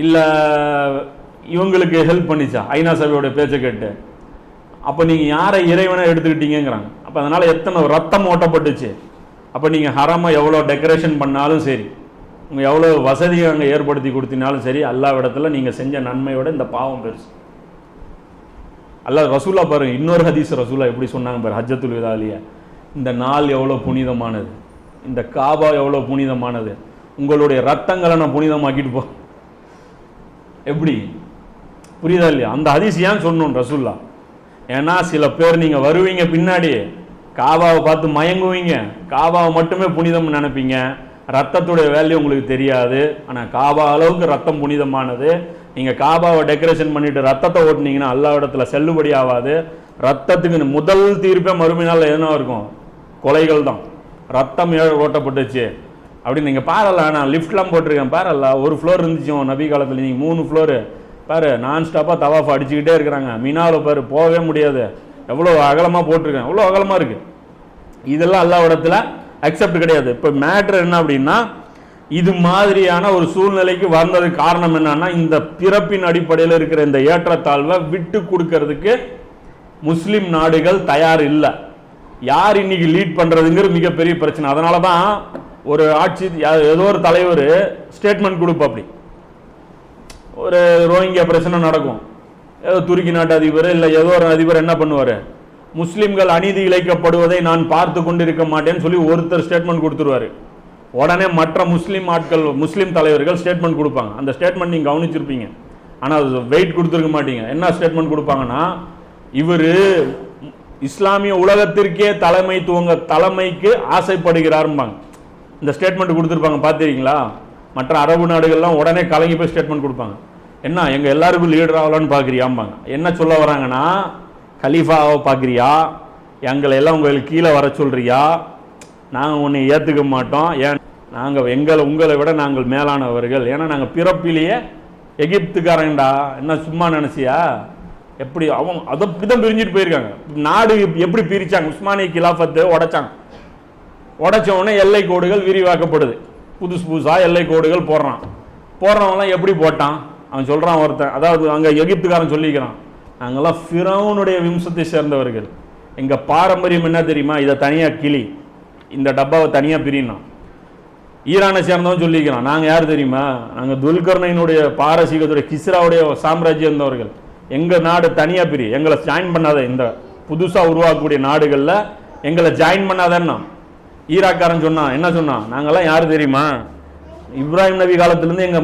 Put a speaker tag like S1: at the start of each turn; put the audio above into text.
S1: இல்லை இவங்களுக்கு ஹெல்ப் பண்ணிச்சா ஐநா சபையோட பேச்சை கேட்டு? அப்போ நீங்கள் யாரை இறைவனை எடுத்துக்கிட்டீங்கிறாங்க. அப்போ அதனால் எத்தனை ரத்தம் ஓட்டப்பட்டுச்சு. அப்போ நீங்கள் ஹரமாக எவ்வளோ டெக்கரேஷன் பண்ணாலும் சரி, உங்கள் எவ்வளோ வசதியை அங்கே ஏற்படுத்தி கொடுத்தினாலும் சரி, அல்லாஹ்விடத்தில் நீங்கள் செஞ்ச நன்மையோட இந்த பாவம் பெருசு. அல்லாஹ் ரசூலா பாருங்க, இன்னொரு ஹதீஸ் ரசூலா எப்படி சொன்னாங்க பாரு, ஹஜ்ஜத்துல் விதாலியா, இந்த நாள் எவ்வளோ புனிதமானது, இந்த காபா எவ்வளோ புனிதமானது, உங்களுடைய ரத்தங்களை நான் புனிதமாக்கிட்டு போ. எப்படி புரியுதா இல்லையா? அந்த ஹதீஸ் ஏன் சொன்னோம் ரசூல்லா? ஏன்னா சில பேர் நீங்கள் வருவீங்க பின்னாடி காபாவை பார்த்து மயங்குவீங்க, காபாவை மட்டுமே புனிதம் நினைப்பீங்க, ரத்தத்துடைய வேல்யூ உங்களுக்கு தெரியாது. ஆனால் காபா அளவுக்கு ரத்தம் புனிதமானது. நீங்கள் காபாவை டெக்கரேஷன் பண்ணிட்டு ரத்தத்தை ஓட்டினீங்கன்னா அல்லாஹ்விடத்தில் செல்லுபடி ஆகாது. ரத்தத்துக்கு முதல் தீர்ப்பே மறுமையினால் எதுனா இருக்கும், கொலைகள் தான். ரத்தம் ஓட்டப்பட்டுச்சு அப்படின்னு நீங்கள் பாரல, நான் லிஃப்ட்லாம் போட்டிருக்கேன் பாரல, ஒரு ஃப்ளோர் இருந்துச்சு நபி காலத்தில், நீங்கள் 3 ஃப்ளோரு பாரு, நான் ஸ்டாப்பாக தவாஃப் அடிச்சுக்கிட்டே இருக்கிறாங்க. மினாவில் பாரு போகவே முடியாது, எவ்வளோ அகலமாக போட்டிருக்கேன், எவ்வளோ அகலமாக இருக்குது. இதெல்லாம் அல்லாஹ்விடத்தில் அக்செப்ட் கிடையாது. இப்போ மேட்ரு என்ன அப்படின்னா, இது மாதிரியான ஒரு சூழ்நிலைக்கு வந்ததுக்கு காரணம் என்னன்னா, இந்த பிறப்பின் அடிப்படையில் இருக்கிற இந்த ஏற்றத்தாழ்வை விட்டு கொடுக்கறதுக்கு முஸ்லிம் நாடுகள் தயார் இல்லை. யார் இன்னைக்கு லீட் பண்ணுறதுங்கிறது மிகப்பெரிய பிரச்சனை. அதனால தான் ஒரு ஆட்சி ஏதோ ஒரு தலைவர் ஸ்டேட்மெண்ட் கொடுப்போம். அப்படி ஒரு ரோஹிங்கியா பிரச்சனை நடக்கும், ஏதோ துருக்கி நாட்டு அதிபர் இல்லை ஏதோ ஒரு அதிபர் என்ன பண்ணுவார், முஸ்லிம்கள் அநீதி இழைக்கப்படுவதை நான் பார்த்து கொண்டு இருக்க மாட்டேன்னு சொல்லி ஒருத்தர் ஸ்டேட்மெண்ட் கொடுத்துருவாரு. உடனே மற்ற முஸ்லீம் ஆட்கள், முஸ்லீம் தலைவர்கள் ஸ்டேட்மெண்ட் கொடுப்பாங்க. அந்த ஸ்டேட்மெண்ட் நீங்கள் கவனிச்சிருப்பீங்க, ஆனால் அது வெயிட் கொடுத்துருக்க மாட்டீங்க. என்ன ஸ்டேட்மெண்ட் கொடுப்பாங்கன்னா, இவர் இஸ்லாமிய உலகத்திற்கே தலைமைக்கு ஆசைப்படுகிறாரும்பாங்க. இந்த ஸ்டேட்மெண்ட் கொடுத்துருப்பாங்க, பார்த்துருக்கீங்களா? மற்ற அரபு நாடுகள்லாம் உடனே கலங்கி போய் ஸ்டேட்மெண்ட் கொடுப்பாங்க. என்ன எங்கள் எல்லாருக்கும் லீடர் ஆகலான்னு பார்க்குறியாம்பாங்க. என்ன சொல்ல வராங்கன்னா, கலீஃபாவை பார்க்குறியா, எங்களை எல்லாம் உங்களுக்கு கீழே வர சொல்கிறியா, நாங்கள் உன்னை ஏற்றுக்க மாட்டோம், ஏன் நாங்கள் உங்களை விட நாங்கள் மேலானவர்கள், ஏன்னா நாங்கள் பிறப்பிலேயே எகிப்துக்காரங்கடா, என்ன சும்மா நினச்சியா? எப்படி அவங்க அதை அப்படி தான் பிரிஞ்சுட்டு போயிருக்காங்க. நாடு எப்படி பிரித்தாங்க, உஸ்மானிய கிலாஃபத்தை உடைச்ச உடனே எல்லை கோடுகள் விரிவாக்கப்படுது, புதுசாக எல்லை கோடுகள் போடுறவங்களாம் எப்படி போட்டான் அவன் சொல்கிறான் ஒருத்தன், அதாவது அங்கே எகிப்துக்காரன் சொல்லிக்கிறான், நாங்கள்லாம் ஃபிரௌனுடைய வம்சத்தை சேர்ந்தவர்கள், எங்கள் பாரம்பரியம் என்ன தெரியுமா, இதை தனியாக கிளி, இந்த டப்பாவை தனியாக பிரினா. ஈரானை சேர்ந்தவன் சொல்லிக்கிறான், நாங்கள் யார் தெரியுமா, நாங்கள் துல்கர்னைனுடைய பாரசீகத்துடைய கிஸ்ராவுடைய சாம்ராஜ்யம் இருந்தவர்கள், எங்கள் நாடு தனியாக பிரி, எங்களை ஜாயின் பண்ணாத, இந்த புதுசாக உருவாக்கக்கூடிய நாடுகளில் எங்களை ஜாயின் பண்ணாதன்னா. ஈராக்காரன் சொன்னான், என்ன சொன்னான், நாங்கள்லாம் யார் தெரியுமா, இப்ராஹிம் நபி காலத்திலேருந்து எங்கள்